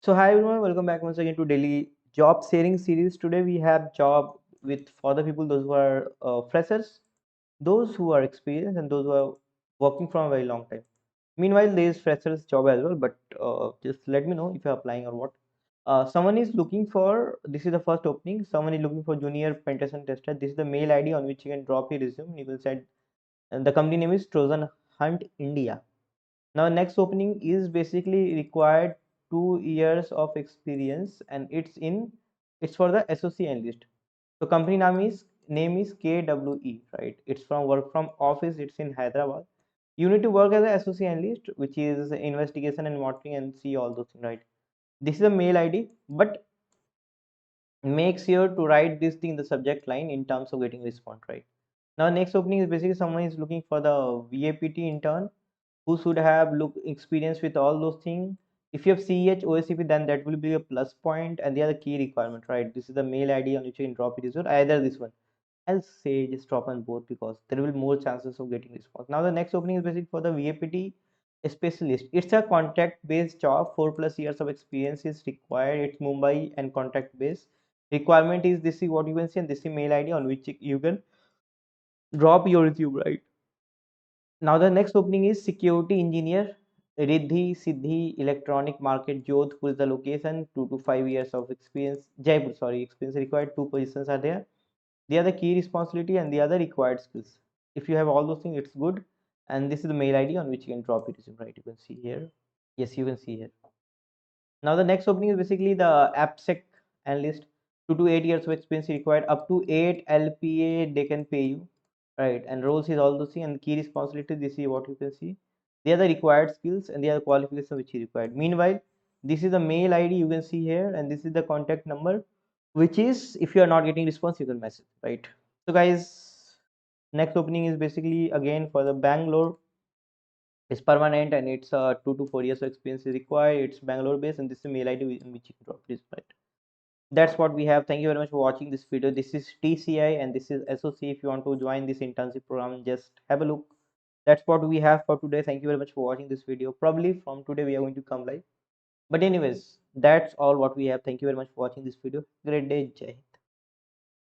So hi everyone, welcome back once again to daily job sharing series. Today we have job with for the people those who are freshers, those who are experienced, and those who are working from a very long time. Meanwhile, there is freshers job as well, but just let me know if you're applying or what. Someone is looking for, this is the first opening. Someone is looking for junior pentesting tester. This is the mail ID on which you can drop your resume. You will send, and the company name is Trojan Hunt India. Now next opening is basically required 2 years of experience, and it's for the SOC analyst. So company name is KWE, right? It's from work from office. It's in Hyderabad. You need to work as a SOC analyst, which is investigation and monitoring and see all those things, right? This is a mail ID, but make sure to write this thing in the subject line in terms of getting response, right? Now next opening is basically someone is looking for the VAPT intern who should have look experience with all those things. If you have CH OSCP, then that will be a plus point, and they are the key requirement, right? This is the mail ID on which you can drop it, or either this one. I'll say just drop on both because there will be more chances of getting response. Now the next opening is basically for the VAPT specialist. It's a contract based job. 4+ years of experience is required. It's Mumbai and contract based. Requirement is this is what you can see, and this is mail ID on which you can drop your resume, right? Now the next opening is security engineer. Riddhi Siddhi Electronic Market Jodhpur is the location. 2 to 5 years of experience. Jaipur, sorry, experience required. Two positions are there. They are the key responsibility and the other required skills. If you have all those things, it's good. And this is the mail ID on which you can drop it. Right? You can see here. Yes, you can see here. Now the next opening is basically the AppSec analyst. 2 to 8 years of experience required. Up to 8 LPA they can pay you, right? And roles is all those things and key responsibility. This is what you can see. They are the required skills and they are the qualifications which is required. Meanwhile, this is the mail ID you can see here, and this is the contact number, which is if you are not getting response, you can message, right? So guys, next opening is basically again for the Bangalore. It's permanent and it's 2 to 4 years of experience is required. It's Bangalore based, and this is the mail ID in which you can drop this, right? That's what we have. Thank you very much for watching this video. This is TCI and this is SOC. If you want to join this internship program, just have a look. That's what we have for today. Thank you very much for watching this video. Probably from today we are going to come live, but anyways, that's all what we have. Thank you very much for watching this video. Great day. Jai.